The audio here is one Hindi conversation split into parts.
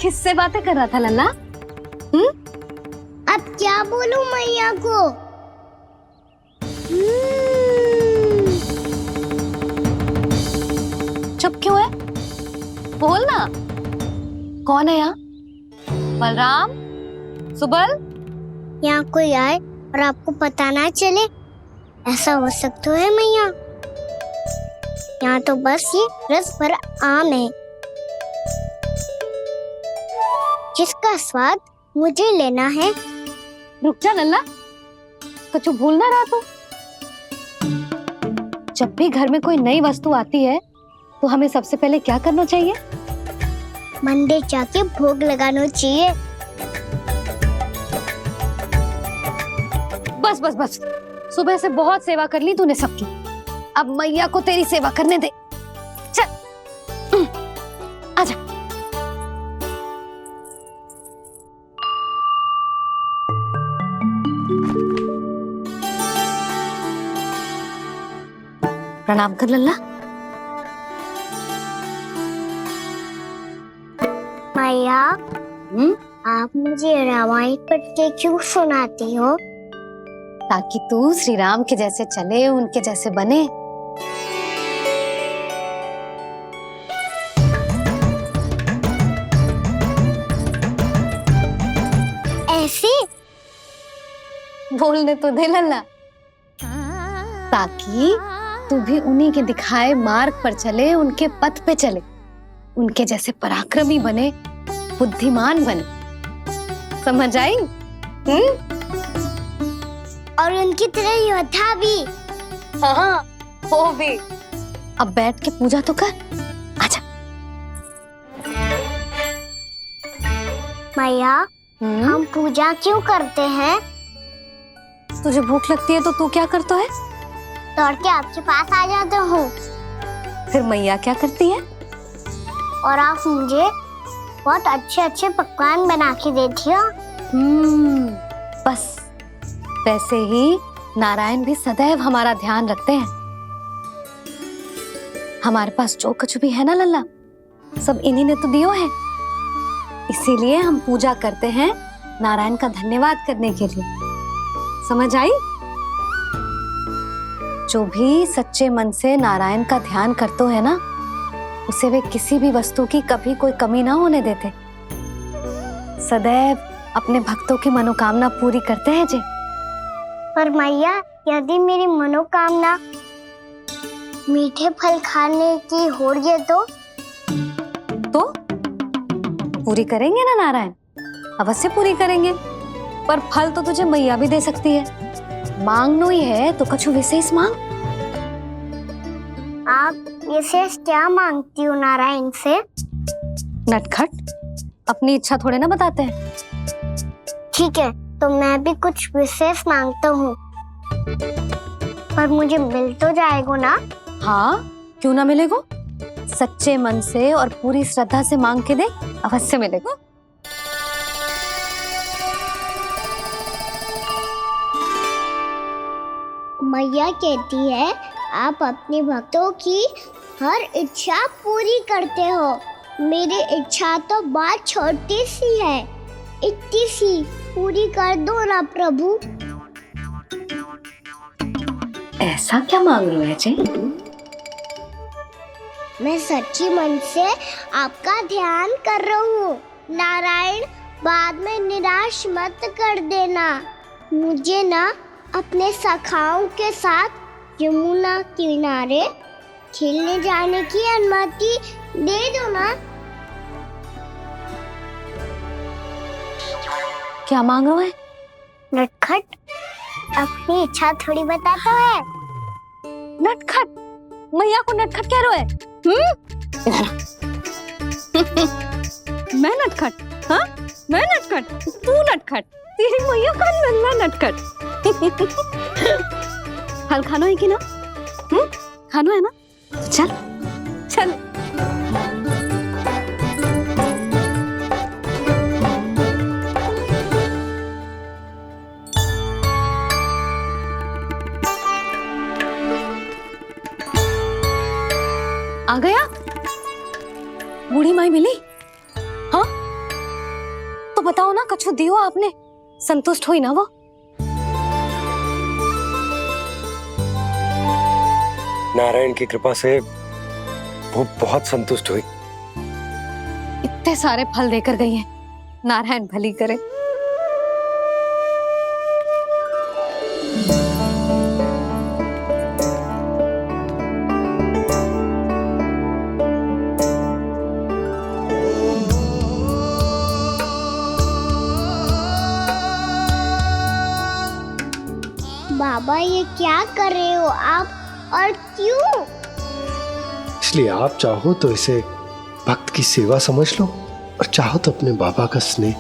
किससे बातें कर रहा था लल्ला? अब क्या बोलूं मैया को? चुप क्यों है? बोल ना। कौन है यहाँ? बलराम, सुबल? यहाँ कोई आए और आपको पता ना चले, ऐसा हो सकता है मैया? यहाँ तो बस ये रस भरा आम है जिसका स्वाद मुझे लेना है। रुक जा लल्ला, कुछ भूल ना रहा तू। जब भी घर में कोई नई वस्तु आती है तो हमें सबसे पहले क्या करना चाहिए? मंदिर जाके भोग लगाना चाहिए। बस बस बस, सुबह से बहुत सेवा कर ली तूने सबकी, अब मैया को तेरी सेवा करने दे। चल आजा। प्रणाम कर लल्ला। मैया, आप मुझे रामायण पढ़ के क्यों सुनाती हो? ताकि तू श्री राम के जैसे चले, उनके जैसे बने। ऐसे बोलने तो दे लल्ला, ताकि तू भी उन्हीं के दिखाए मार्ग पर चले, उनके पथ पे चले, उनके जैसे पराक्रमी बने, बुद्धिमान बने। समझ आई? और उनकी तरह योद्धा भी। हाँ, वो भी। अब बैठ के पूजा तो कर। आजा। मैया, हम पूजा क्यों करते हैं? तुझे भूख लगती है तो तू क्या करता है? दौड़ के आपके पास आ जाता हूँ। फिर मैया क्या करती है? और आप मुझे बहुत अच्छे अच्छे पकवान बना के देती हो। बस वैसे ही नारायण भी सदैव हमारा ध्यान रखते हैं। हमारे पास जो कुछ भी है ना लल्ला, सब इन्हीं ने तो दियो है। इसीलिए हम पूजा करते हैं नारायण का धन्यवाद करने के लिए। समझ आई? जो भी सच्चे मन से नारायण का ध्यान करते है ना, उसे वे किसी भी वस्तु की कभी कोई कमी ना होने देते। सदैव अपने भक्तों की मनोकामना पूरी करते हैं जी। पर मैया, यदि मेरी मनोकामना मीठे फल खाने की हो रही है तो पूरी करेंगे ना नारायण? अवश्य पूरी करेंगे। पर फल तो तुझे मैया भी दे सकती है। मांगनो ही है तो कुछ विशेष मांग। आप विशेष क्या मांगती हो नारायण से? नटखट, अपनी इच्छा थोड़े ना बताते हैं। ठीक है, तो मैं भी कुछ विशेष मांगता हूँ, पर मुझे मिल तो जाएगा ना? हाँ, क्यों ना मिलेगा। सच्चे मन से और पूरी श्रद्धा से मांग के दे, अवश्य मिलेगा। मैया कहती है आप अपने भक्तों की हर इच्छा पूरी करते हो। मेरी इच्छा तो बहुत छोटी सी है, इतनी सी पूरी कर दो ना प्रभु। ऐसा क्या मांग रहे हो जी? मैं सच्ची मन से आपका ध्यान कर रहा हूँ। नारायण, बाद में निराश मत कर देना। मुझे ना अपने सखाओं के साथ यमुना किनारे खेलने जाने की अनुमति दे दो ना। क्या मांग रहे हो? नटखट, अपनी इच्छा थोड़ी बताता है। नटखट? मैया को नटखट कह रहे हो? मैं नटखट? हाँ, मैं नटखट? तू नटखट? तेरी मैया का नल्ला नटखट। फल खाना है कि ना? खाना है ना? चल चल। आ गया? बूढ़ी माई मिली? हाँ, बताओ ना, कछु दियो आपने, संतुष्ट हुई ना वो? नारायण की कृपा से वो बहुत संतुष्ट हुई। इतने सारे फल देकर गई हैं, नारायण भली करे। बाबा ये क्या कर रहे हो आप, और क्यों? इसलिए आप चाहो तो इसे भक्त की सेवा समझ लो, और चाहो तो अपने बाबा का स्नेह।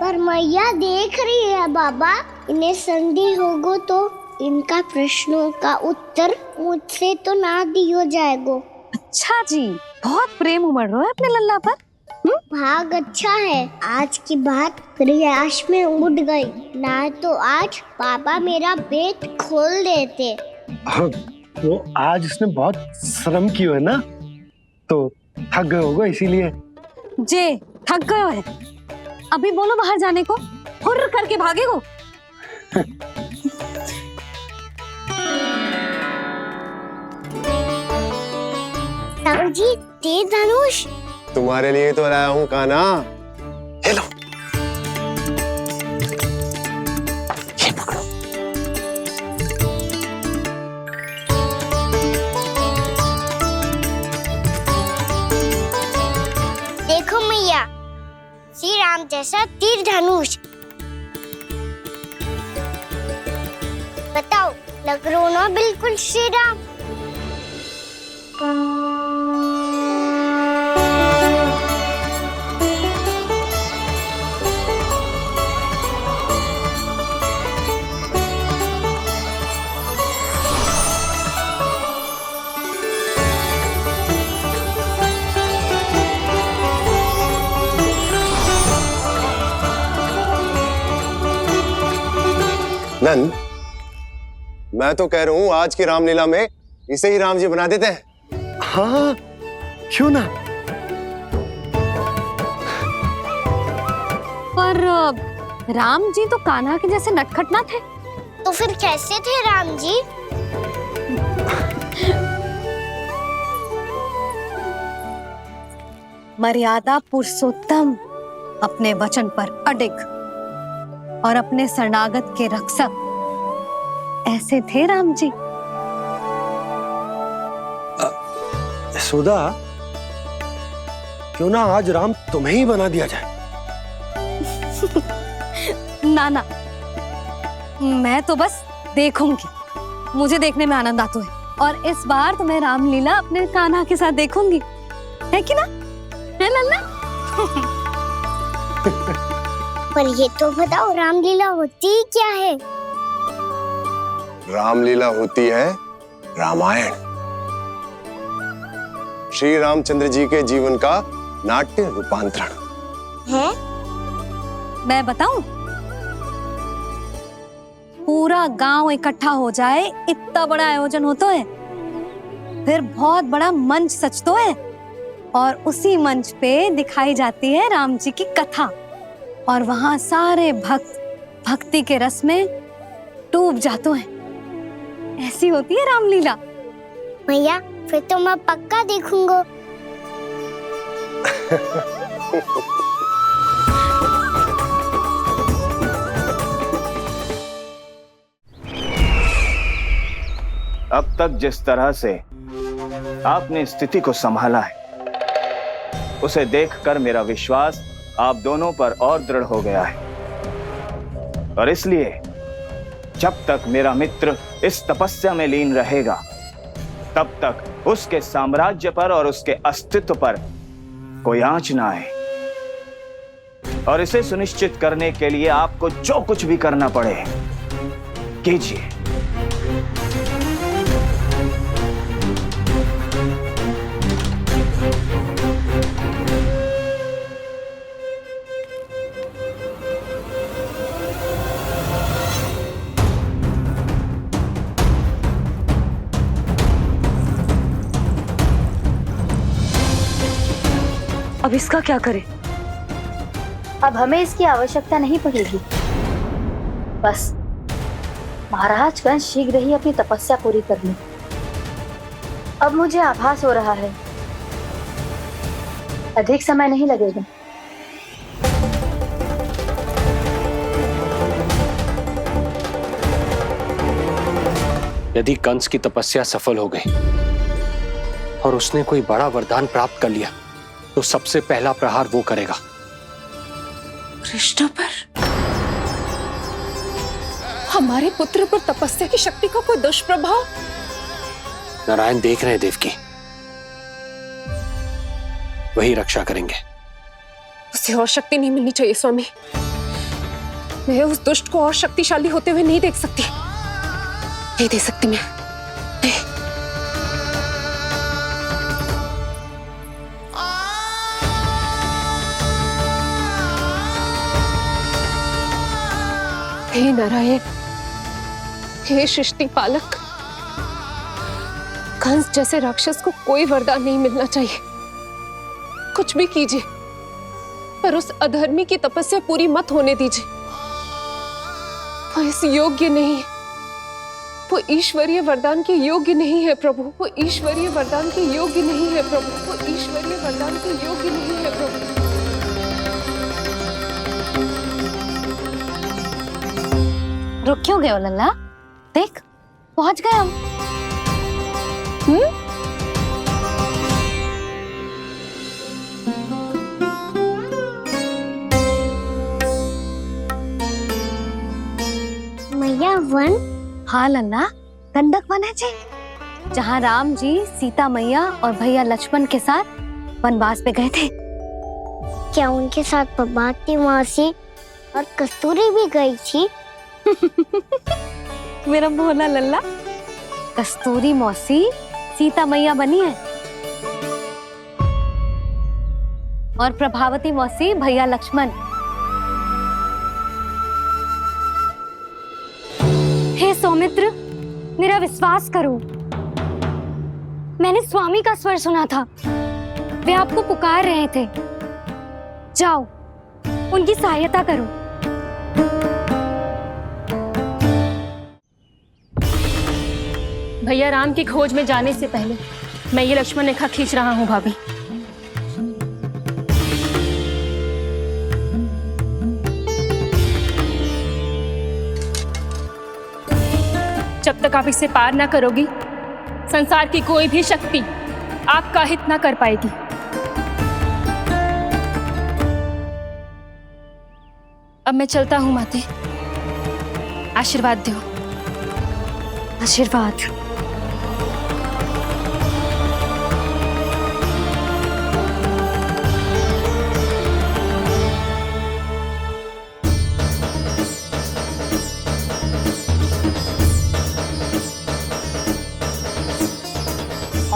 पर मैया देख रही है बाबा, इन्हें संदेह होगो तो इनका प्रश्नों का उत्तर मुझसे तो ना दियो जाएगो। अच्छा जी, बहुत प्रेम उमड़ रहा है अपने लल्ला पर। भाग अच्छा है, आज की बात प्रयास में उड़ गई, ना तो आज पापा मेरा पेट खोल देते। वो आज उसने बहुत श्रम किया है ना, तो थक गए होगा इसीलिए। जे थक गए है, अभी बोलो बाहर जाने को, हुर्र करके भागेगो। राम जी, तीर धनुष तुम्हारे लिए तो लाया हूँ कान्हा। ले लो, ये पकड़ो। देखो मैया, श्री राम जैसा तीर धनुष। बताओ, लग रहा ना बिल्कुल श्री राम? नंद, मैं तो कह रहा हूँ आज की रामलीला में इसे ही राम जी बना देते हैं। हाँ, क्यों ना। पर राम जी तो कान्हा के जैसे नटखट ना थे। तो फिर कैसे थे राम जी? मर्यादा पुरुषोत्तम, अपने वचन पर अडिग और अपने शरणागत के रक्षक, ऐसे थे राम जी। यशोदा, क्यों ना आज राम तुम्हें ही बना दिया जाए। ना ना, मैं तो बस देखूंगी, मुझे देखने में आनंद आता है, और इस बार तो मैं रामलीला अपने कान्हा के साथ देखूंगी, है कि ना, है लल्ला? पर ये तो बताओ, रामलीला होती क्या है? रामलीला होती है रामायण, श्री रामचंद्र जी के जीवन का नाट्य रूपांतरण है। मैं बताऊं, पूरा गांव इकट्ठा हो जाए, इतना बड़ा आयोजन होता है, फिर बहुत बड़ा मंच सजतो है, और उसी मंच पे दिखाई जाती है राम जी की कथा, और वहां सारे भक्त भक्ति के रस में डूब जाते हैं। ऐसी होती है रामलीला। भैया, फिर तो मैं पक्का देखूंगा। अब तक जिस तरह से आपने स्थिति को संभाला है, उसे देखकर मेरा विश्वास आप दोनों पर और दृढ़ हो गया है, और इसलिए जब तक मेरा मित्र इस तपस्या में लीन रहेगा, तब तक उसके साम्राज्य पर और उसके अस्तित्व पर कोई आंच ना आए। और इसे सुनिश्चित करने के लिए आपको जो कुछ भी करना पड़े कीजिए। अब इसका क्या करें? अब हमें इसकी आवश्यकता नहीं पड़ेगी। बस महाराज कंस शीघ्र ही अपनी तपस्या पूरी कर ले। अब मुझे आभास हो रहा है अधिक समय नहीं लगेगा। यदि कंस की तपस्या सफल हो गई और उसने कोई बड़ा वरदान प्राप्त कर लिया तो सबसे पहला प्रहार वो करेगा। कृष्ण पर, हमारे पुत्र पर तपस्या की शक्ति का कोई दुष्प्रभाव? नारायण देख रहे हैं देवकी, वही रक्षा करेंगे। उसे और शक्ति नहीं मिलनी चाहिए स्वामी। मैं उस दुष्ट को और शक्तिशाली होते हुए नहीं देख सकती, नहीं दे सकती मैं। हे नारायण, हे सृष्टि पालक, कंस जैसे राक्षस को कोई वरदान नहीं मिलना चाहिए। कुछ भी कीजिए पर उस अधर्मी की तपस्या पूरी मत होने दीजिए। वो इस योग्य नहीं है, वो ईश्वरीय वरदान के योग्य नहीं है प्रभु। वो ईश्वरीय वरदान के योग्य नहीं है प्रभु। वो ईश्वरीय वरदान के योग्य नहीं है प्रभु। रुक क्यों गए हो लल्ला? देख पहुंच गए हम। मैया वन? हाँ लल्ला, गंडक वन है जी, जहाँ राम जी सीता मैया और भैया लक्ष्मण के साथ वनवास पे गए थे। क्या उनके साथ पद्मावती मौसी और कस्तूरी भी गई थी? मेरा भोला लल्ला, कस्तूरी मौसी सीता मैया बनी है और प्रभावती मौसी भैया लक्ष्मण। हे सौमित्र, मेरा विश्वास करो, मैंने स्वामी का स्वर सुना था। वे आपको पुकार रहे थे। जाओ उनकी सहायता करो। भैया राम की खोज में जाने से पहले मैं ये लक्ष्मण रेखा खींच रहा हूँ भाभी। जब तक आप इसे पार ना करोगी, संसार की कोई भी शक्ति आपका हित ना कर पाएगी। अब मैं चलता हूँ माते, आशीर्वाद दो। आशीर्वाद।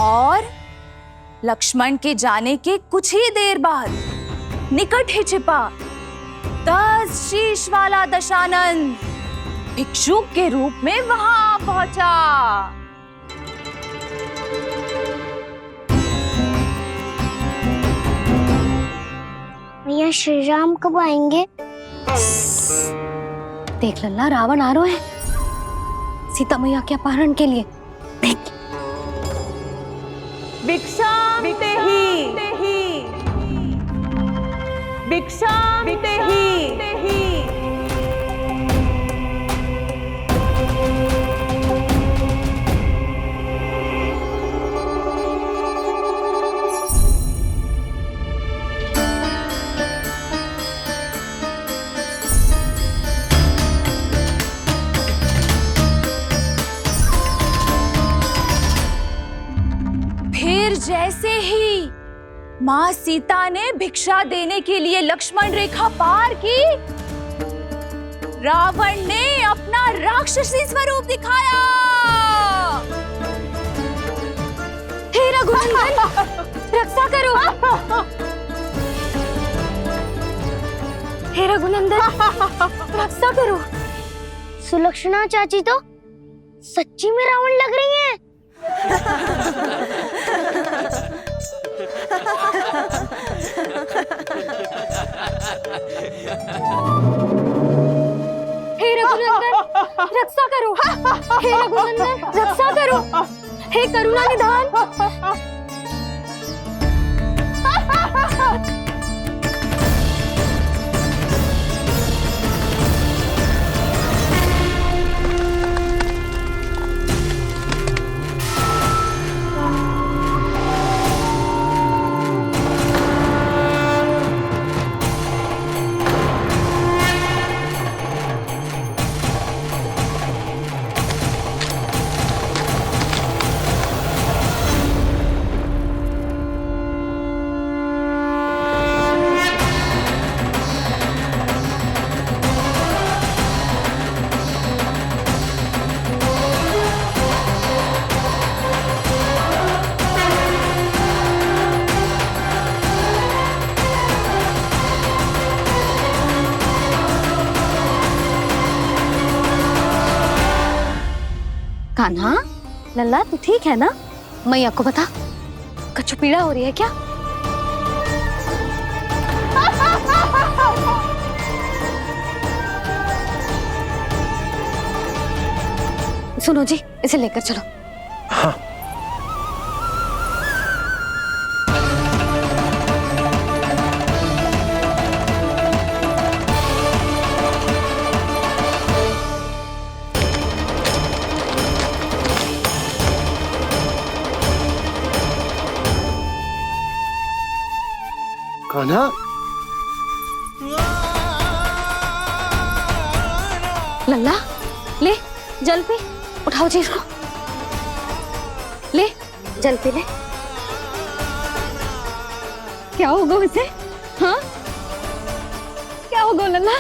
और लक्ष्मण के जाने के कुछ ही देर बाद निकट ही छिपा 10 शीश वाला दशानन भिक्षुक के रूप में वहां पहुंचा। भैया श्री राम कब आएंगे? देख लल्ला, रावण आ रहा है सीता मैया के अपहरण के लिए। देख भिक्षाम देहि, भिक्षाम देहि। फिर जैसे ही माँ सीता ने भिक्षा देने के लिए लक्ष्मण रेखा पार की, रावण ने अपना राक्षसी स्वरूप दिखाया। हे रघुनंदन, रक्षा करो। हे रघुनंदन, रक्षा करो। सुलक्षणा चाची तो सच्ची में रावण लग रही हैं। हे रघुनंदन रक्षा करो, हे करुणा निधान। कान्हा, लल्ला तू ठीक है ना? मैया को बता, कछु पीड़ा हो रही है क्या? सुनो जी, इसे लेकर चलो। हाँ। कान्हा, लल्ला ले जल पी, उठाओ जी इसको, ले जल पी ले। क्या होगा उसे? हाँ क्या होगा लल्ला?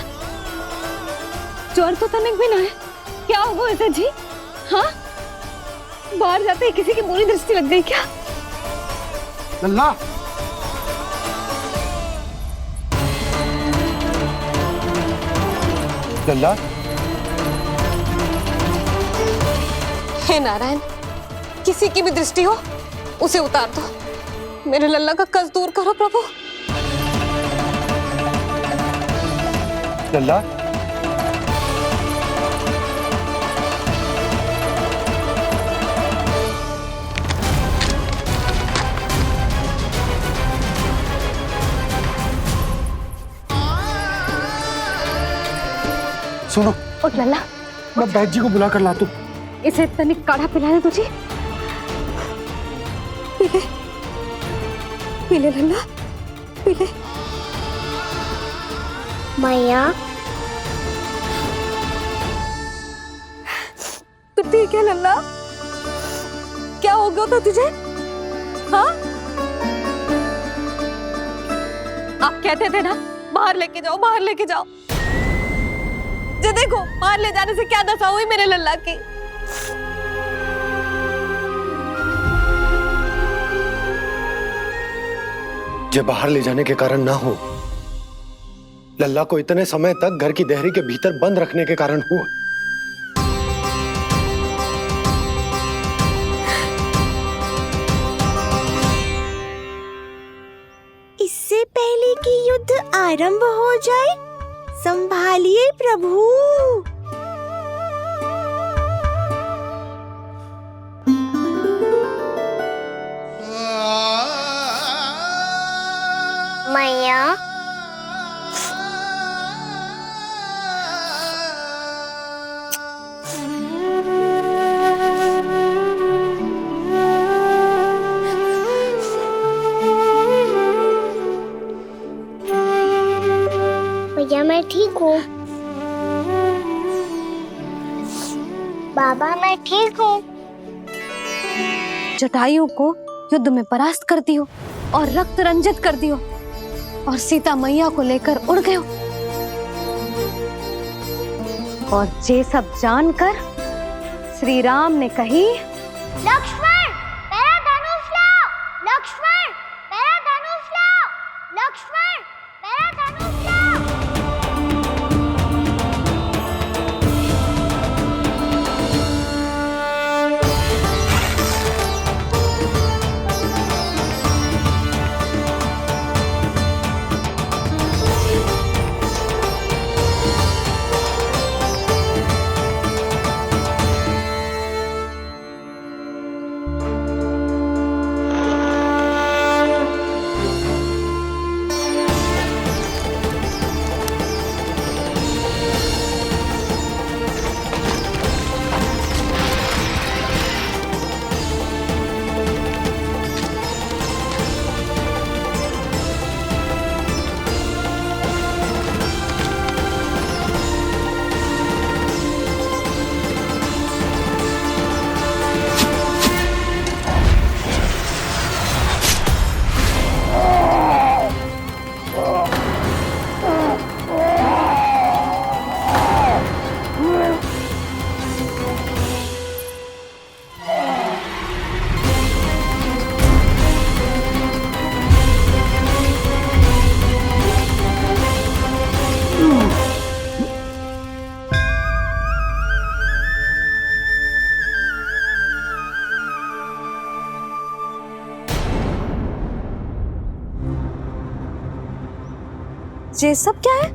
ज्वर तो तनिक भी ना है, क्या होगा उसे जी? हाँ बाहर जाते ही किसी की बुरी दृष्टि लग गई क्या? लल्ला, लल्ला, हे नारायण, किसी की भी दृष्टि हो उसे उतार दो, मेरे लल्ला का कष्ट दूर करो प्रभु। लल्ला, सुनो, उठ लल्ला, मैं बैद जी को बुला कर लाता हूँ। इसे तनिक काढ़ा पिला दे तुझे। पी ले, पी ले लल्ला, पी ले। मैया तू ठीक है लल्ला? क्या हो गया था तुझे? हाँ आप कहते थे ना बाहर लेके जाओ, बाहर लेके जाओ। जे देखो बाहर ले जाने से क्या दशा हुई मेरे लल्ला की। जो बाहर ले जाने के कारण ना हो, लल्ला को इतने समय तक घर की देहरी के भीतर बंद रखने के कारण हुआ। इससे पहले कि युद्ध आरंभ हो जाए, संभालिए प्रभु। मैया भैया मैं ठीक हूँ। बाबा मैं ठीक हूँ। जटायु को युद्ध में परास्त कर दियो और रक्त रंजित कर दियो और सीता मैया को लेकर उड़ गए और ये सब जानकर श्री राम ने कही, लक्ष्मण मेरा धनुष लाओ, लक्ष्मण मेरा धनुष लाओ, लक्ष्मण मेरा धनुष लाओ। ये सब क्या है?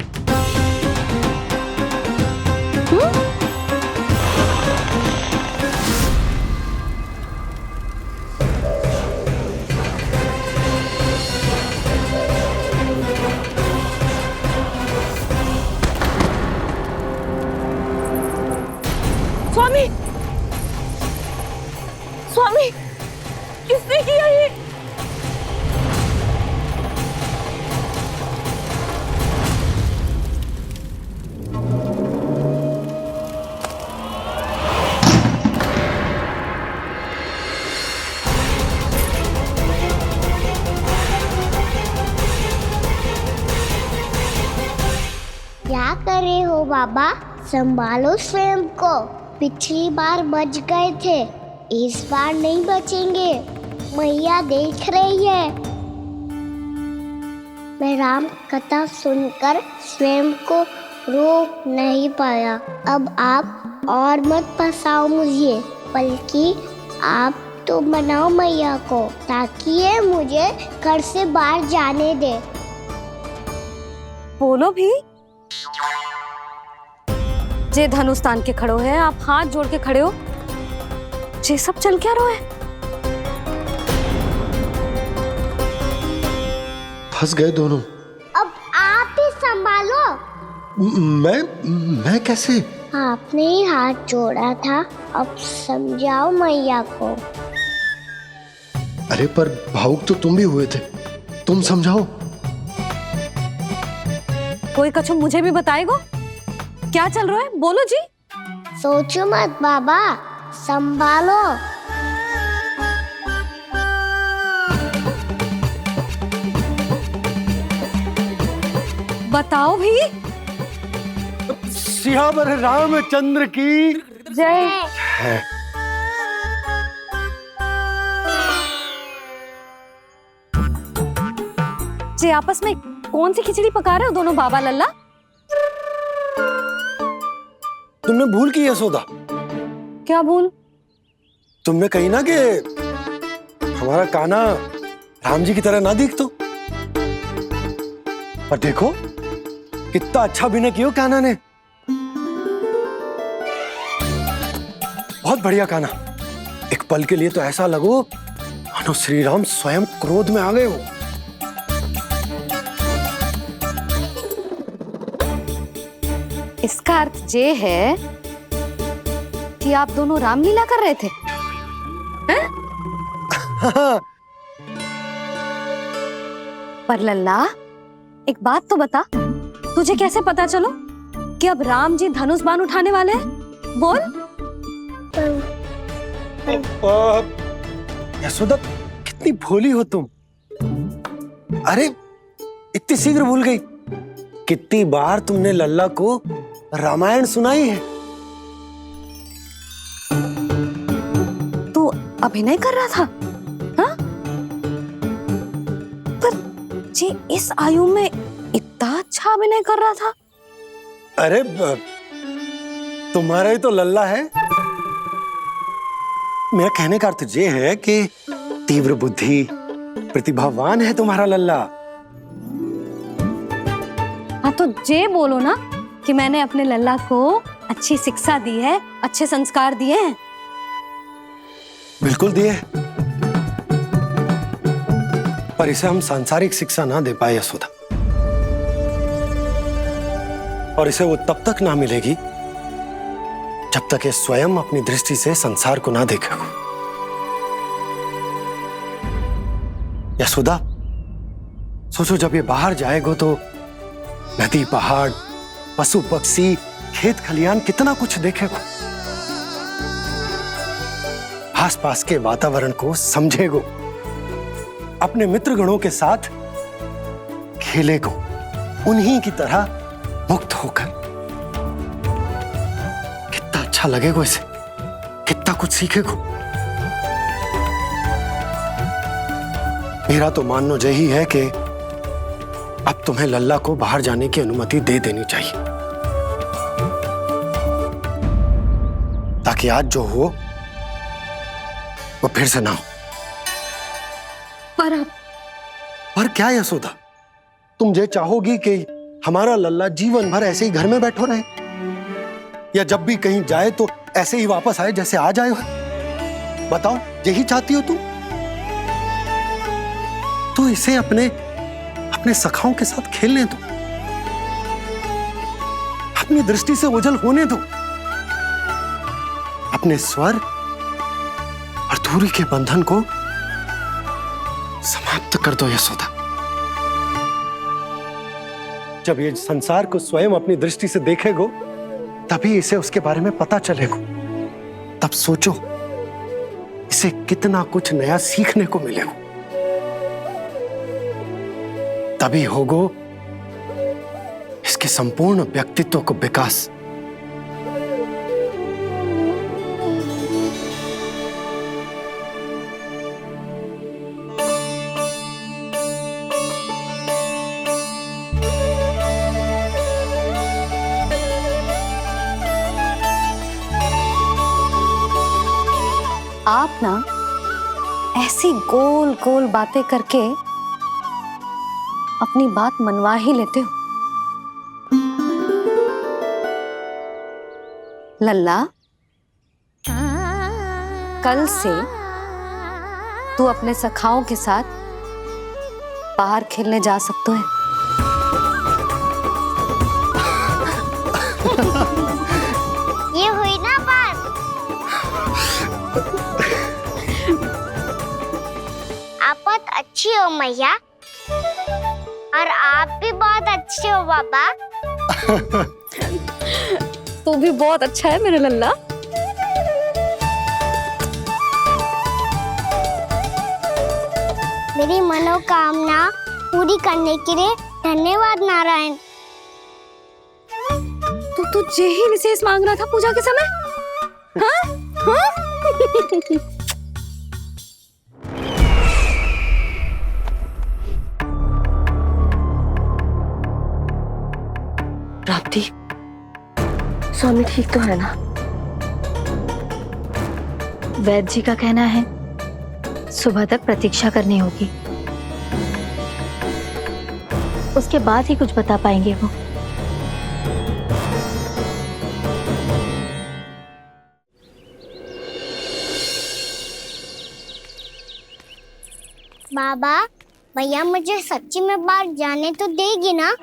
स्वामी, स्वामी, किसने किया ये? क्या कर रहे हो बाबा? संभालो स्वयं को। पिछली बार बच गए थे, इस बार नहीं बचेंगे। मैया देख रही है। मैं राम कथा सुनकर स्वयं को रोक नहीं पाया। अब आप और मत फंसाओ मुझे, बल्कि आप तो मनाओ मैया को, ताकि ये मुझे घर से बाहर जाने दे। बोलो भी। जे धनुष तान के खड़ो है, आप हाथ जोड़ के खड़े हो। ये सब चल क्या रहा है? फंस गए दोनों। अब आप ही संभालो। मैं कैसे? आपने ही हाथ जोड़ा था, अब समझाओ मैया को। अरे पर भावुक तो तुम भी हुए थे, तुम समझाओ। कोई कछु मुझे भी बताएगो? क्या चल रहा है? बोलो जी। सोचो मत बाबा, संभालो। बताओ भी। सियावर रामचंद्र की जय। है। जी आपस में कौन सी खिचड़ी पका रहे हो दोनों बाबा लल्ला? तुमने भूल की यशोदा? क्या भूल? तुमने कही ना कि हमारा कान्हा राम जी की तरह ना दिख तो। पर देखो कितना अच्छा अभिनय किया कान्हा ने। बहुत बढ़िया कान्हा। एक पल के लिए तो ऐसा लगो मानो श्री राम स्वयं क्रोध में आ गए हो। इसका अर्थ ये है कि आप दोनों रामलीला कर रहे थे, हैं? पर लल्ला एक बात तो बता, तुझे कैसे पता चलो कि अब राम जी धनुष बाण उठाने वाले हैं? बोल। यशोदा कितनी भोली हो तुम। अरे इतनी शीघ्र भूल गई। कितनी बार तुमने लल्ला को रामायण सुनाई है। तू अभिनय कर रहा था, हाँ? पर जी इस आयु में इतना अच्छा अभिनय कर रहा था। अरे तुम्हारा ही तो लल्ला है। मेरा कहने का अर्थ ये है कि तीव्र बुद्धि, प्रतिभावान है तुम्हारा लल्ला। हाँ तो ये बोलो ना कि मैंने अपने लल्ला को अच्छी शिक्षा दी है, अच्छे संस्कार दिए हैं। बिल्कुल दिए, पर इसे हम सांसारिक शिक्षा ना दे पाए यशोदा। और इसे वो तब तक ना मिलेगी जब तक ये स्वयं अपनी दृष्टि से संसार को ना देखेगा। यशोदा सोचो, जब ये बाहर जाएगा तो नदी, पहाड़, पशु पक्षी, खेत खलियान कितना कुछ देखेगा। आसपास के वातावरण को समझेगो, अपने मित्रगणों के साथ खेलेगो, उन्हीं की तरह मुक्त होकर। कितना अच्छा लगेगा इसे, कितना कुछ सीखेगो। मेरा तो मानना यही है कि अब तुम्हें लल्ला को बाहर जाने की अनुमति दे देनी चाहिए, ताकि आज जो हो वो फिर से ना हो। पर क्या यशोदा, तुम ये चाहोगी कि हमारा लल्ला जीवन भर ऐसे ही घर में बैठो रहे, या जब भी कहीं जाए तो ऐसे ही वापस आए जैसे आज आए हो? बताओ, यही चाहती हो तुम? तो इसे अपने अपने सखाओं के साथ खेलने दो, अपनी दृष्टि से ओझल होने दो, अपने स्वर और दूरी के बंधन को समाप्त कर दो यशोदा। जब ये संसार को स्वयं अपनी दृष्टि से देखेगो, तभी इसे उसके बारे में पता चलेगा। तब सोचो, इसे कितना कुछ नया सीखने को मिलेगा। तभी होगो इसके संपूर्ण व्यक्तित्व को विकास। आप ना ऐसी गोल गोल बातें करके अपनी बात मनवा ही लेते हो। लल्ला, कल से तू अपने सखाओं के साथ बाहर खेलने जा सकते हैं। ये हुई ना बात। आप बहुत अच्छी हो मैया, और आप भी बहुत अच्छे हो बाबा। तू भी बहुत अच्छा है मेरा लल्ला। मेरी मनोकामना पूरी करने के लिए धन्यवाद नारायण। तो तुझे ही विशेष मांग रहा था पूजा के समय? हाँ? हाँ? प्राप्ति, स्वामी ठीक तो है ना? वैद्य जी का कहना है सुबह तक प्रतीक्षा करनी होगी, उसके बाद ही कुछ बता पाएंगे वो। बाबा, भैया मुझे सच्ची में बाहर जाने तो देगी ना?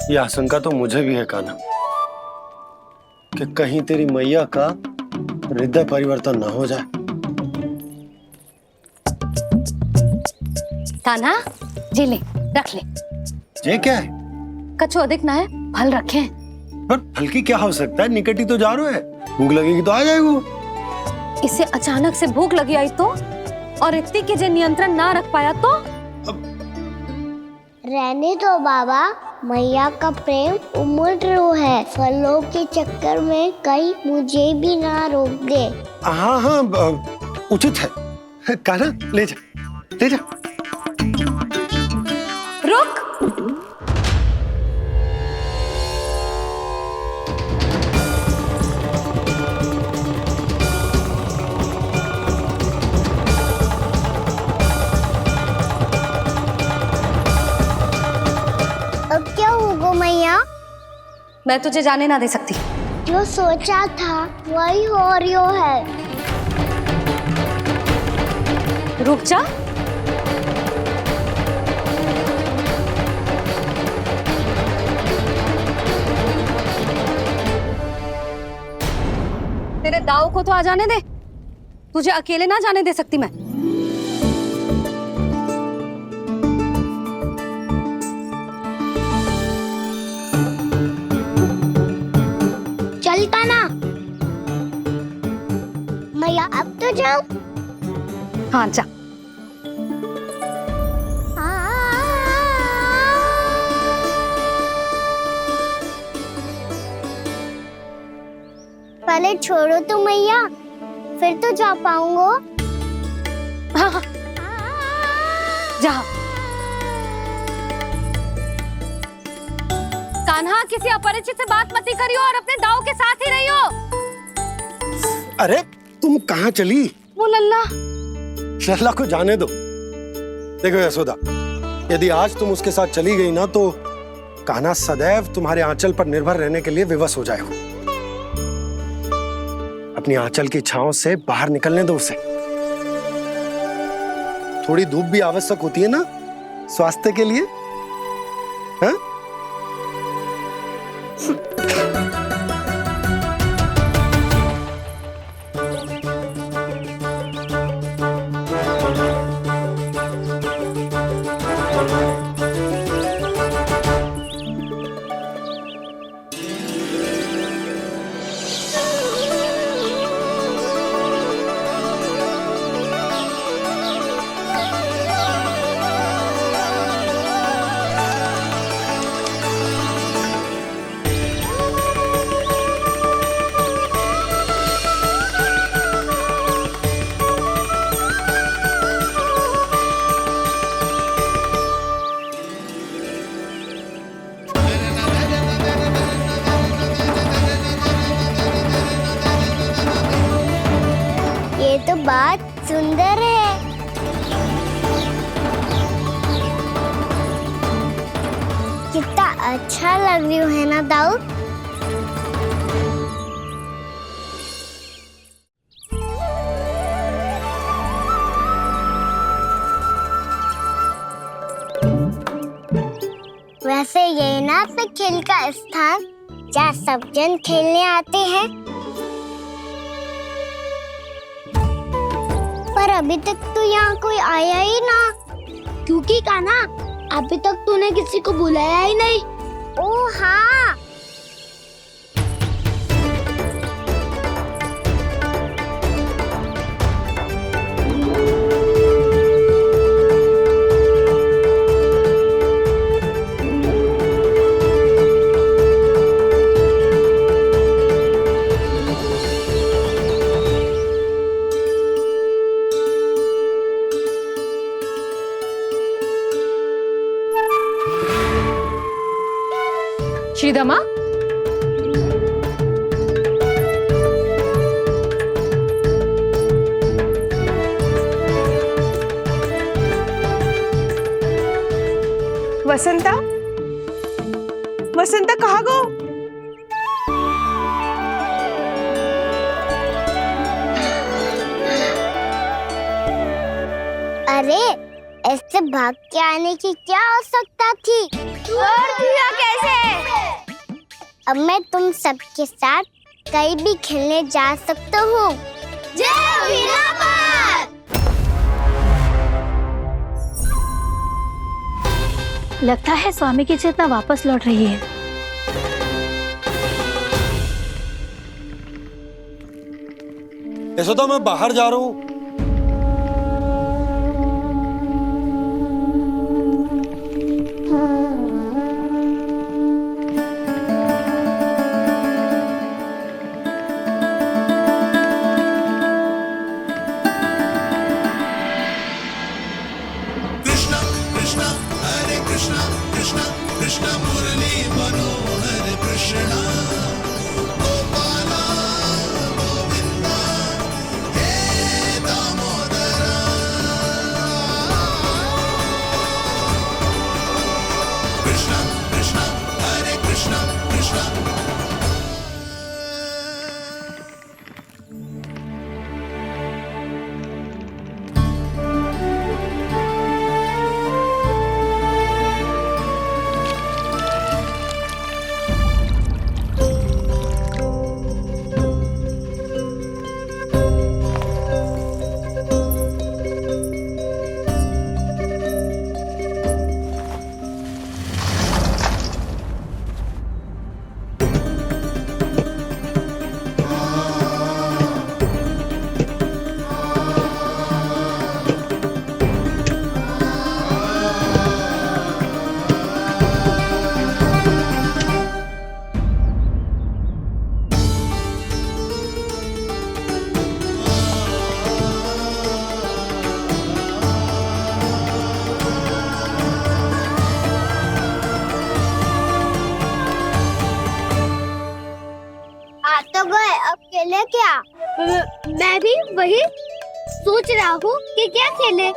ये आशंका तो मुझे भी है कान्हा, कि कहीं तेरी मैया का हृदय परिवर्तन न हो जाए। कान्हा, जी ले, रख ले। ये क्या है? कछु अधिक ना है, फल रखे। पर फल की क्या आवश्यकता है? निकट ही तो जा रहे हैं, भूख लगेगी तो आ जाएगा। इसे अचानक से भूख लगी आई तो, और इतनी के जे नियंत्रण ना रख पाया तो? रहने दो बाबा, मैया का प्रेम उमड़ है। फलों के चक्कर में कहीं मुझे भी ना रोक दे। हाँ हाँ, उचित है। कान्हा, ले जा, ले जा। रुक। अब क्या होगा मैया? मैं तुझे जाने ना दे सकती। जो सोचा था वही हो रही है। रुक जा। तेरे दाव को तो आ जाने दे, तुझे अकेले ना जाने दे सकती मैं। चलता ना मैया, अब तो जाओ। हाँ जा। पहले छोड़ो तो मैया, फिर तो जा पाऊंगा। हाँ हाँ, जा। कान्हा, किसी अपरिचित से बात मत करियो और अपने दाव के साथ ही रहियो। अरे तुम कहाँ चली? वो लल्ला, लल्ला को जाने दो। देखो यशोदा, यदि आज तुम उसके साथ चली गई ना तो कान्हा सदैव तुम्हारे आंचल पर निर्भर रहने के लिए विवश हो जाएगा। अपनी आंचल की छांव से बाहर निकलने दो उसे। थोड़ी धूप भी आवश्यक होती है ना स्वास्थ्य के लिए, हाँ? ये तो बात सुंदर है। कितना अच्छा लग रही है ना दाऊ। वैसे ये ना तो खेल का स्थान जहाँ सब जन खेलने आते हैं, पर अभी तक तो यहाँ कोई आया ही ना। क्योंकि कान्हा, अभी तक तूने किसी को बुलाया ही नहीं। ओह हाँ, श्रीदामा, वसंता, वसंता कहाँ गो? अरे ऐसे भाग के आने की क्या आवश्यकता थी? छोड़ दिया कैसे? अब मैं तुम सबके साथ कहीं भी खेलने जा सकता हूँ। जय वीरापाद! लगता है स्वामी की चेतना वापस लौट रही है। यशोदा, मैं बाहर जा रहा हूँ। सोच रहा हूँ कि क्या खेले।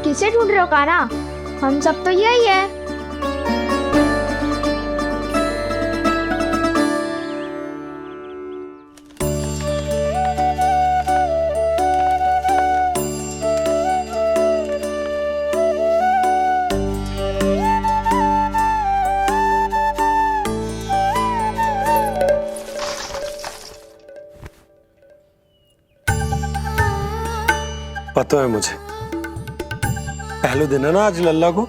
किसे ढूंढ रहे हो काना? हम सब तो यही है। पता है मुझे, पहले दिन है ना आज लल्ला को।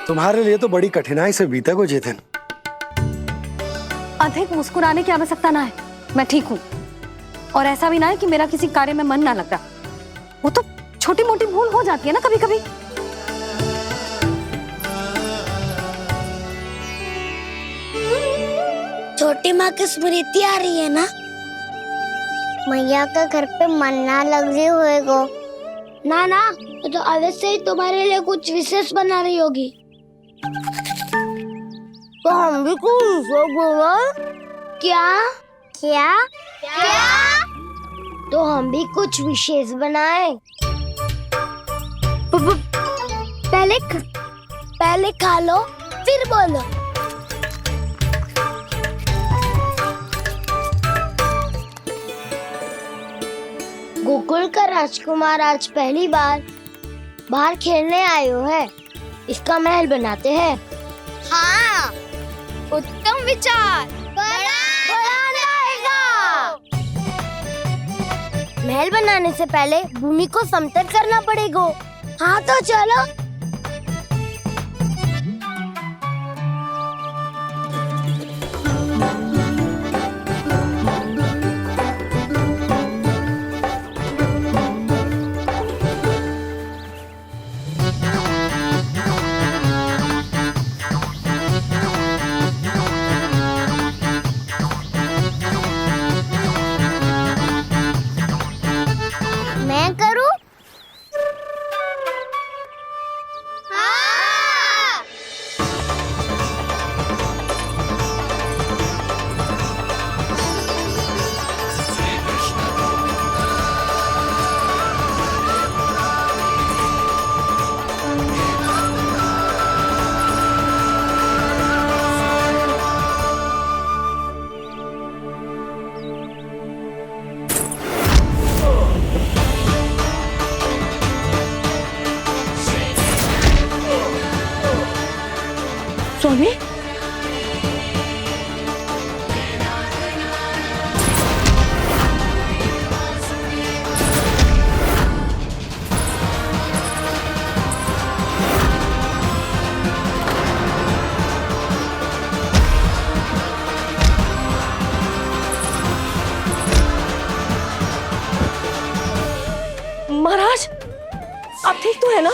तुम्हारे लिए तो बड़ी कठिनाई से बीता को जितिन। अधिक मुस्कुराने की आवश्यकता ना है, मैं ठीक हूँ। और ऐसा भी ना है कि मेरा किसी कार्य में मन ना लगता। वो तो छोटी मोटी भूल हो जाती है ना कभी कभी। छोटी माँ की स्मृति आ रही है ना? मैया का घर पे मन ना लग रही होएगो। ना ना, तो अवश्य ही तुम्हारे लिए कुछ विशेष बना रही होगी। तो हम भी कुछ विशेष बोला। क्या क्या क्या? तो हम भी कुछ विशेष बनाए। पहले खा लो फिर बोलो। गोकुल का राजकुमार आज पहली बार बाहर खेलने आए हो है। इसका महल बनाते हैं। हाँ, उत्तम विचार। महल बनाने से पहले भूमि को समतल करना पड़ेगा। हाँ तो चलो। मैं करूं? हाँ। स्वामी, महाराज आप ठीक तो है ना?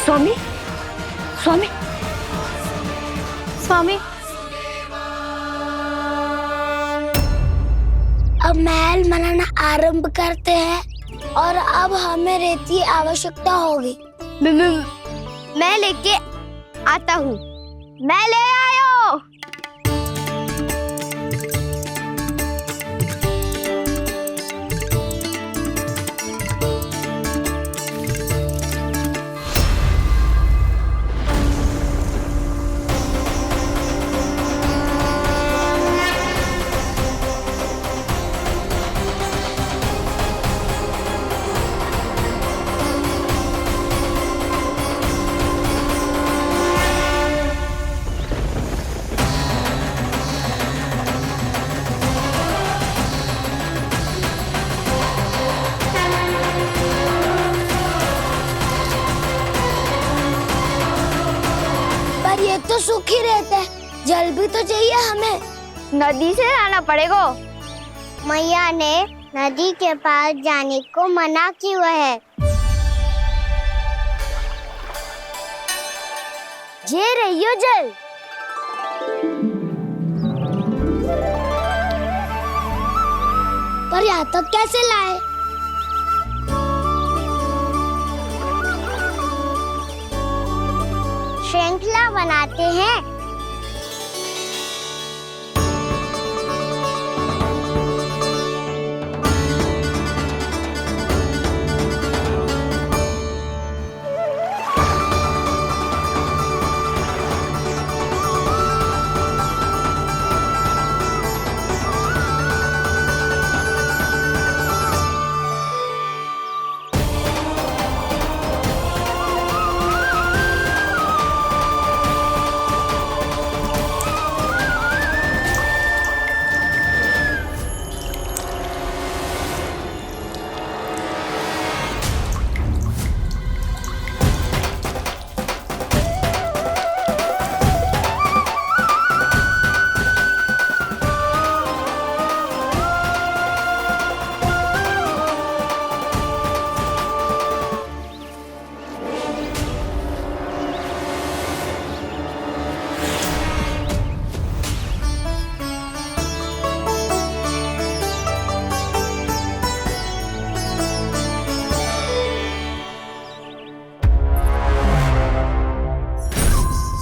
स्वामी, स्वामी, स्वामी। अब महल बनाना आरंभ करते हैं और अब हमें रेत की आवश्यकता होगी। मैं लेके आता हूँ। मैं ले आयो। जल भी तो चाहिए हमें। नदी से लाना पड़ेगा। मैया ने नदी के पास जाने को मना किया है। ये रहियो जल। पर यहाँ तक कैसे लाए? श्रृंखला बनाते हैं।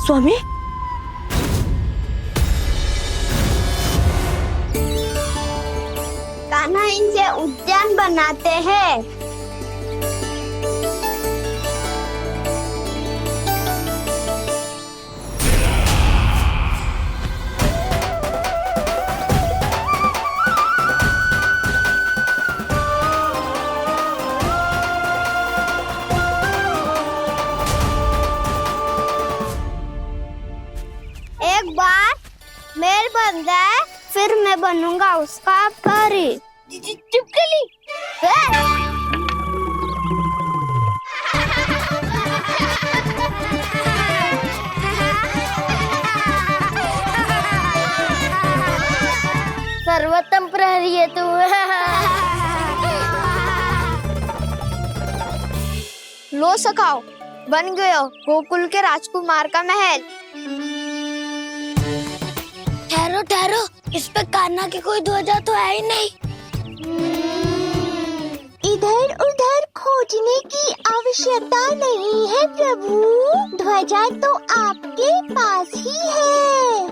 स्वामी, कान्हा इनसे उद्यान बनाते हैं। एक बार मेल बन जाए फिर मैं बनूंगा उसका परी। चुपकली। सर्वोत्तम प्रहरी है तू। लो सखाओ, बन गयो गोकुल के राजकुमार का महल। ठहरो ठहरो, इस पे कान्हा की कोई ध्वजा तो है ही नहीं। इधर उधर खोजने की आवश्यकता नहीं है प्रभु, ध्वजा तो आपके पास ही है।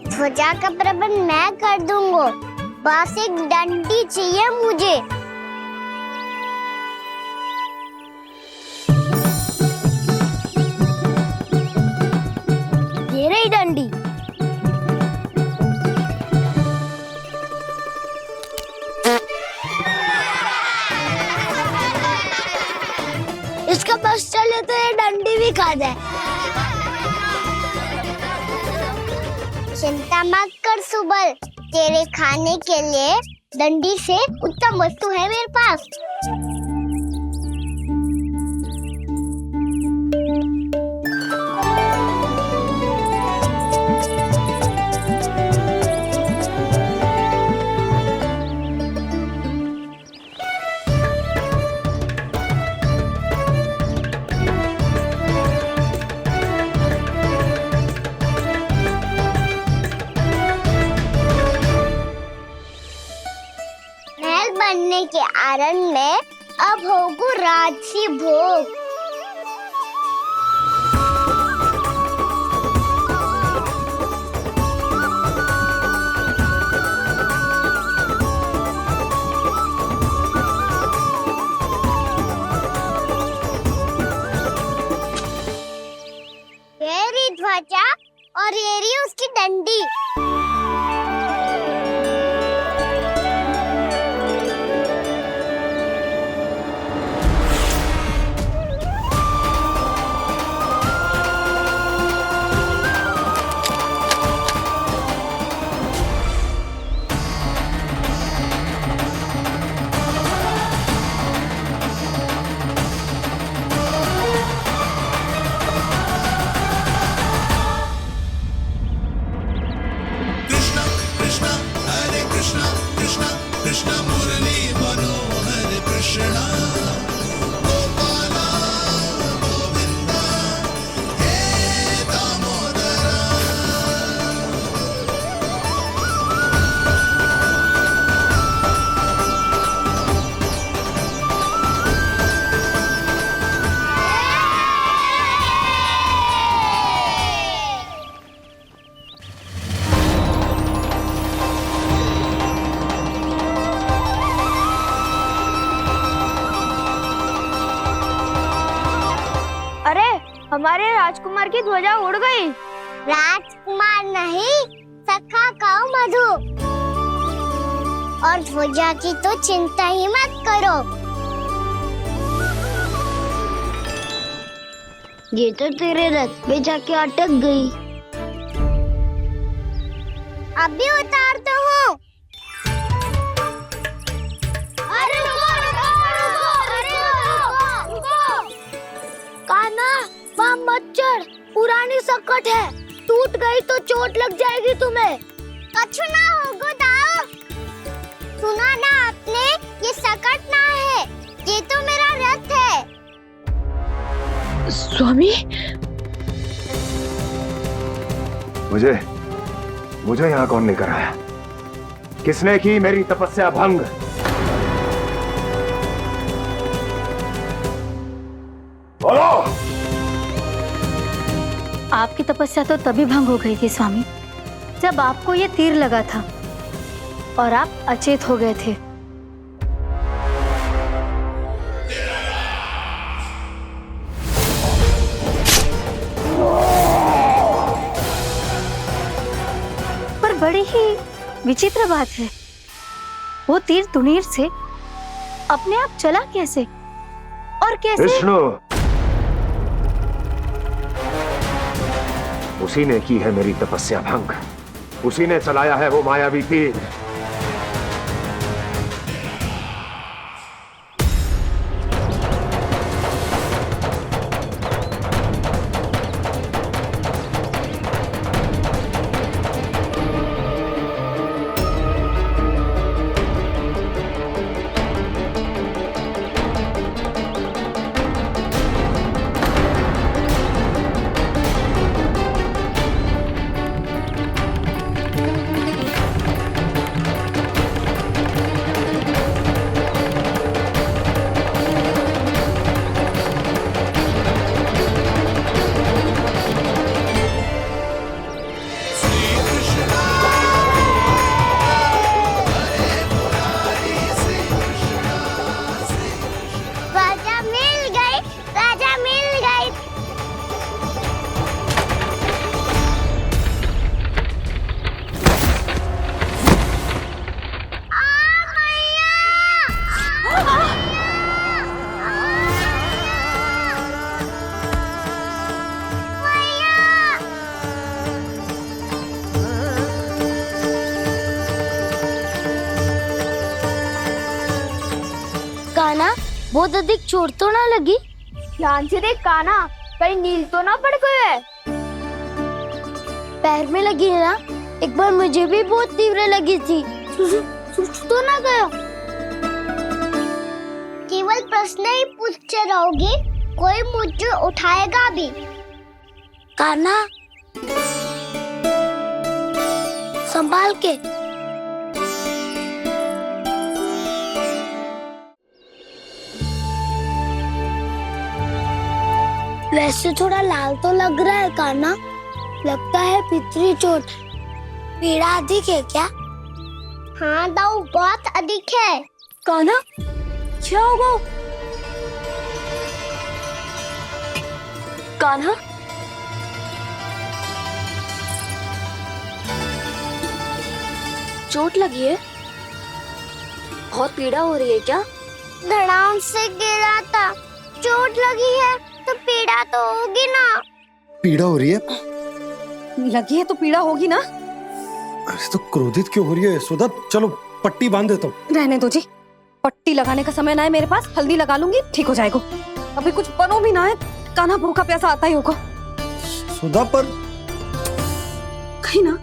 ध्वजा का प्रबंध मैं कर दूंगा, बस एक डंडी चाहिए मुझे। ये रही डंडी। इसका बस चले तो ये डंडी भी खा जाए। चिंता मत कर सुबल, तेरे खाने के लिए डंडी से उत्तम वस्तु है मेरे पास। बनने के आनंद में अब होगू राजसी भोग। ये रही ध्वजा और ये रही उसकी डंडी। अरे हमारे राजकुमार की ध्वजा उड़ गई। राजकुमार नहीं, सखा काऊ मधु। और ध्वजा की तो चिंता ही मत करो। ये तो तेरे रथ पे जाके अटक गई। अभी उतारता हूँ। अरे रुको, कान्हा, वहाँ मत चढ़, पुरानी सकट है, टूट गई तो चोट लग जाएगी तुम्हें। कछु ना होगा दाऊ। सुना ना आपने, ये सकट ना है, ये तो मेरा रथ है। स्वामी, मुझे यहाँ कौन लेकर आया? किसने की मेरी तपस्या भंग? बोलो। आपकी तपस्या तो तभी भंग हो गई थी स्वामी, जब आपको ये तीर लगा था और आप अचेत हो गए थे। पर बड़ी ही विचित्र बात है, वो तीर तुनीर से अपने आप चला कैसे और कैसे? विष्णु, उसी ने की है मेरी तपस्या भंग, उसी ने चलाया है वो मायावी तीर। कान्हा, बहुत अधिक चोट तो ना लगी? ध्यान से देख कान्हा, कहीं नील तो ना पड़ गए। पैर में लगी है ना? एक बार मुझे भी बहुत तीव्र लगी थी। सूझ तो ना गया? केवल प्रश्न ही पूछते रहोगे, कोई मुझे उठाएगा भी? कान्हा, संभाल के। वैसे थोड़ा लाल तो लग रहा है कान्हा, लगता है पितरी चोट। पीड़ा अधिक है क्या? हाँ दाऊ, बहुत अधिक है। कान्हा, क्या होगा? कान्हा, चोट लगी है? बहुत पीड़ा हो रही है क्या? धड़ाम से गिरा था, चोट लगी है तो पीड़ा तो होगी ना। पीड़ा हो रही है? लगी है तो पीड़ा होगी ना। अरे तो क्रोधित क्यों हो रही है यशोदा? चलो पट्टी बांध देता हूँ। रहने दो जी, पट्टी लगाने का समय ना है मेरे पास, हल्दी लगा लूंगी, ठीक हो जाएगा। अभी कुछ बनो भी ना है, कान्हा भूखा प्यासा आता ही होगा। सुधा पर कहीं ना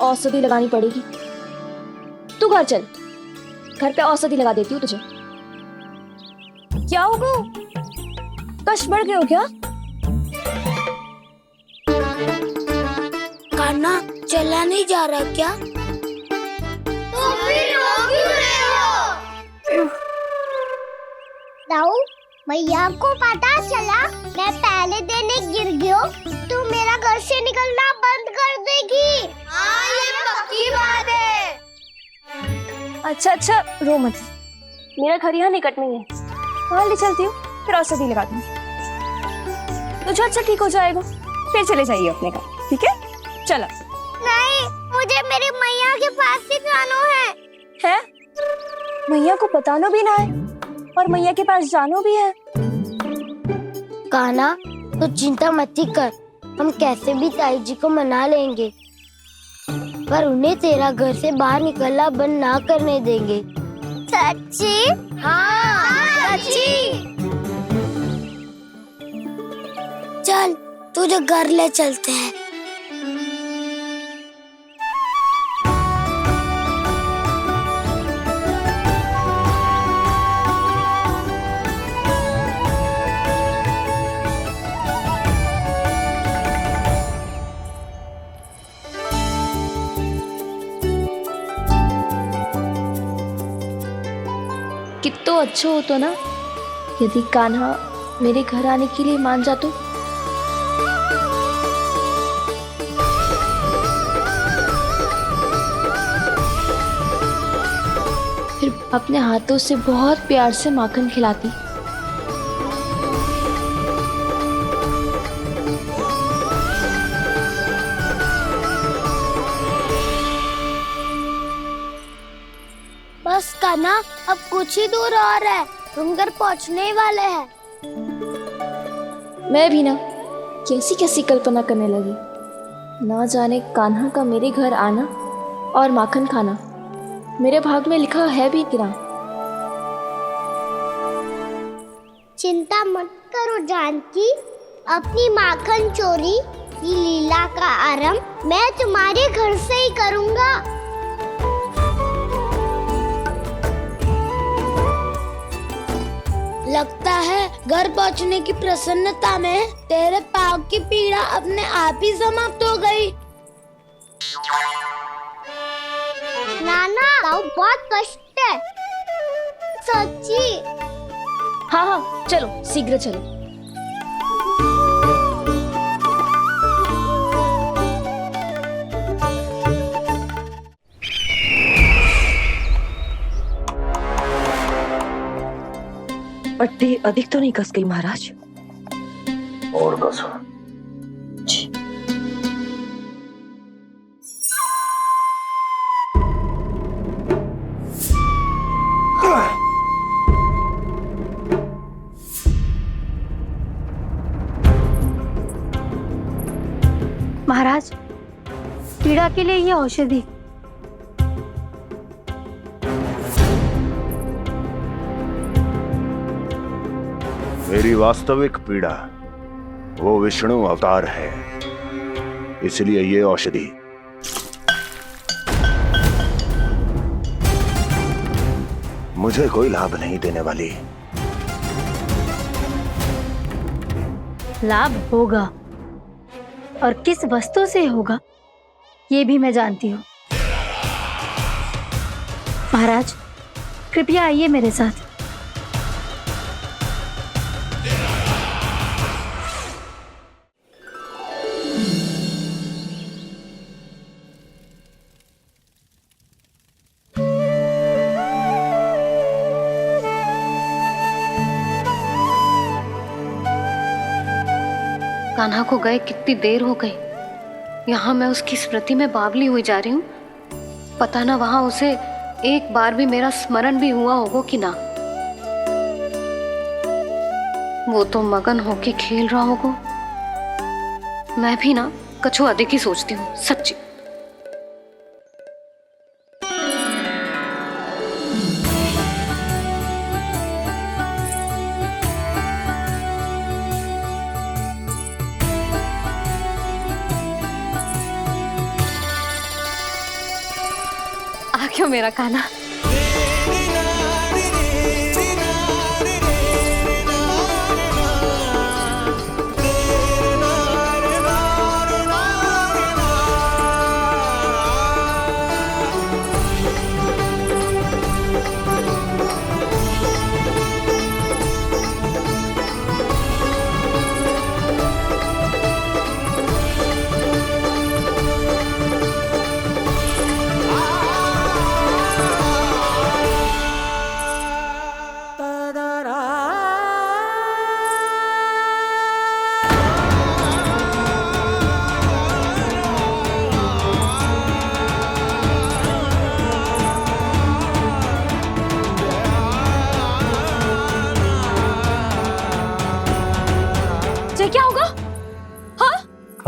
औषधि लगानी पड़ेगी। तू घर चल, घर पे औषधि लगा देती हूँ तुझे। क्या होगा? कष्ट बढ़ गए हो क्या? कान्हा चला नहीं जा रहा क्या? तो फिर रो क्यों रहे हो? दाऊ, मैया को पता चला मैं पहले दिन ही गिर गया तो मेरा घर से निकलना बंद कर देगी। हाँ, ये पक्की बात है। अच्छा रो मत, मेरा घर यहाँ निकट में ही है, वहाँ ले चलती हूँ, फिर औषधि लगा दूंगी तो झट से ठीक हो जाएगा। फिर चले जाइए अपने घर, ठीक है? चलो। नहीं, मुझे मेरी मैया के पास ही जाना है। मैया को बताना भी ना है और मैया के पास जानो भी है। कान्हा, तो चिंता मत ही कर, हम कैसे भी ताई जी को मना लेंगे, पर उन्हें तेरा घर से बाहर निकलना बंद ना करने देंगे। सच्ची? हाँ, सच्ची। चल, तुझे घर ले चलते हैं। कितना अच्छा होता ना यदि कान्हा मेरे घर आने के लिए मान जातो। फिर अपने हाथों से बहुत प्यार से माखन खिलाती। बस कान्हा, अब कुछ ही दूर और है, तुम घर पहुंचने ही वाले हैं। मैं भी ना कैसी कैसी कल्पना करने लगी। ना जाने कान्हा का मेरे घर आना और माखन खाना मेरे भाग में लिखा है भी कि ना। चिंता मत करो जानकी, अपनी माखन चोरी की लीला का आरंभ मैं तुम्हारे घर से ही करूंगा। लगता है घर पहुंचने की प्रसन्नता में तेरे पाँव की पीड़ा अपने आप ही समाप्त हो गई। नाना, पाँव बहुत कष्ट है। सच्ची? हाँ, चलो शीघ्र चलो। पट्टी अधिक तो नहीं कस गई महाराज? और कसो। महाराज, पीड़ा के लिए ये औषधि। मेरी वास्तविक पीड़ा वो विष्णु अवतार है, इसलिए ये औषधि। मुझे कोई लाभ नहीं देने वाली। लाभ होगा, और किस वस्तु से होगा ये भी मैं जानती हूँ। महाराज, कृपया आइए मेरे साथ। कान्हा को गए कितनी देर हो गई। यहाँ मैं उसकी स्मृति में बावली हुई जा रही हूँ। पता ना वहां उसे एक बार भी मेरा स्मरण भी हुआ होगा कि ना। वो तो मगन होके खेल रहा होगा। मैं भी ना कछु अधिक ही सोचती हूँ, सच्ची। आ क्यों मेरा कान्हा?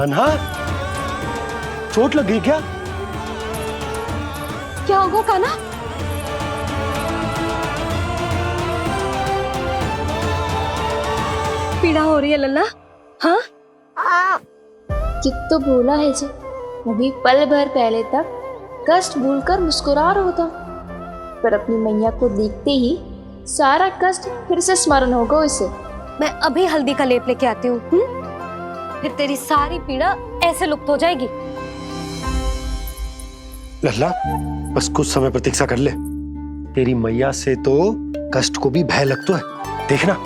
कान्हा, चोट लग गई क्या? क्या होगा कान्हा? पीड़ा हो रही है लल्ला? हाँ? कित तो बोला है जी, वो भी पल भर पहले तक कष्ट भूलकर मुस्कुरा रहा था, पर अपनी मैया को देखते ही सारा कष्ट फिर से स्मरण होगा उसे। मैं अभी हल्दी का लेप लेके आती हूँ, फिर तेरी सारी पीड़ा ऐसे लुप्त हो जाएगी। लल्ला, बस कुछ समय प्रतीक्षा कर ले। तेरी मैया से तो कष्ट को भी भय लगता है। देखना,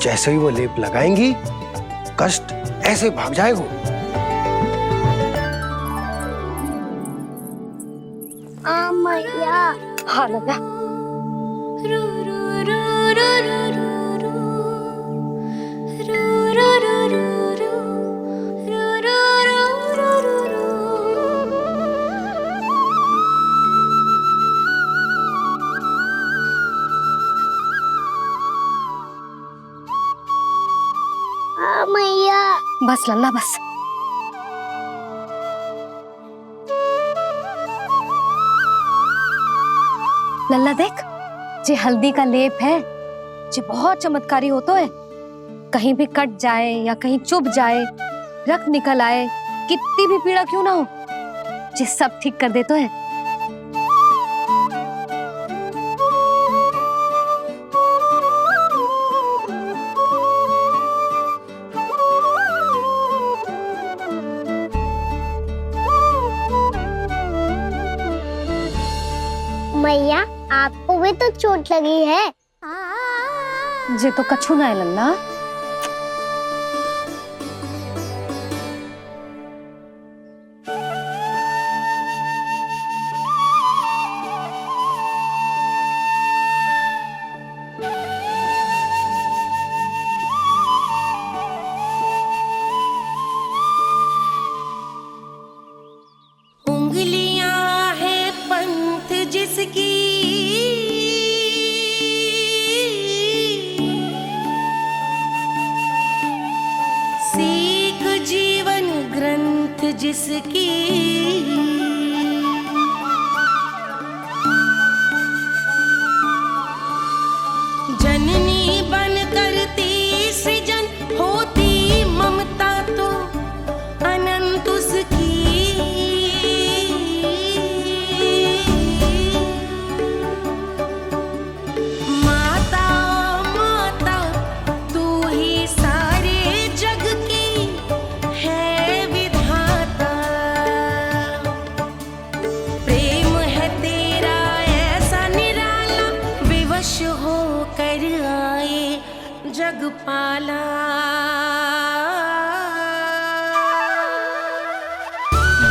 जैसे ही वो लेप लगाएंगी, कष्ट ऐसे भाग जाएगा। मैया। हाँ लल्ला। मैया। बस लल्ला बस। लल्ला देख, जे हल्दी का लेप है, जे बहुत चमत्कारी होता है। कहीं भी कट जाए या कहीं चुभ जाए, रक्त निकल आए, कितनी भी पीड़ा क्यों ना हो, जे सब ठीक कर देता है। मैया, आपको भी तो चोट लगी है। जे तो कछु ना है लल्ला। उंगलियां है पंथ जिसकी, सीख जीवन ग्रंथ जिसकी, जननी बन करती सृजन होती ममता तो अनंत उसकी। माता माता तू ही सारे जग की है विधाता, प्रेम है तेरा ऐसा निराला, विवश हो कर आए जग पाला।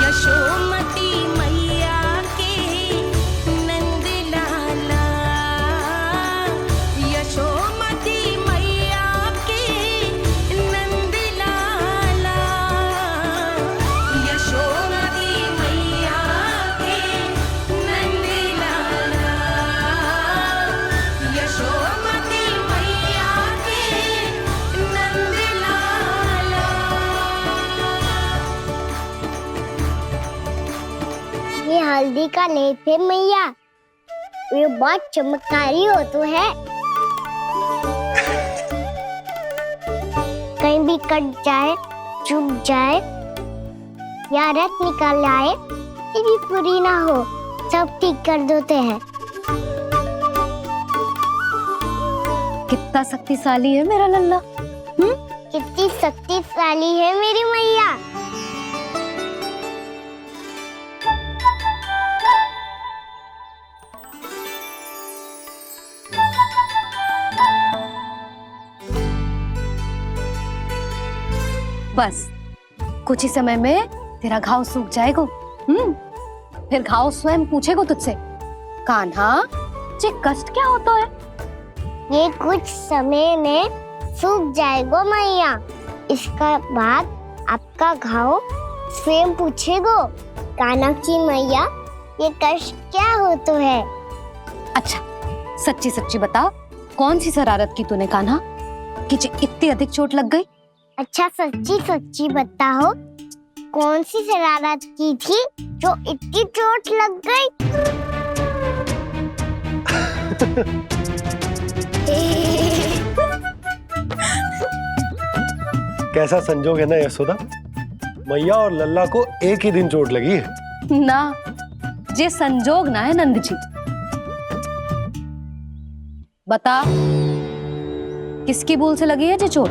यशोमती मैया के नंद लाला, यशोमती मैया के नंद लाला, यशोमती मैया के नंद लाला, यशोमती मैया के नंद लाला। ये हल्दी का लेप है मैया, ये बहुत चमत्कारी हो तो है। कहीं भी कट जाए, चुभ जाए या रक्त निकल आए, ये भी पूरी ना हो, सब ठीक कर देते हैं। कितना शक्तिशाली है मेरा लल्ला। कितनी शक्तिशाली है मेरी मैया। बस कुछ ही समय में तेरा घाव सूख जाएगा। फिर घाव स्वयं पूछेगा तुझसे, कान्हा जे कष्ट क्या होता है? ये कुछ समय में सूख जाएगा मैया। इसका बाद आपका घाव स्वयं पूछेगा, कान्हा की मैया ये कष्ट क्या होता है। अच्छा सच्ची सच्ची बता, कौन सी शरारत की तूने कान्हा कि इतनी अधिक चोट लग गई? अच्छा सच्ची सच्ची बताओ, कौन सी शरारत की थी जो इतनी चोट लग गई? कैसा संजोग है ना यशोदा, मैया और लल्ला को एक ही दिन चोट लगी है। ना, ये संजोग ना है नंद जी। बता, किसकी भूल से लगी है ये चोट?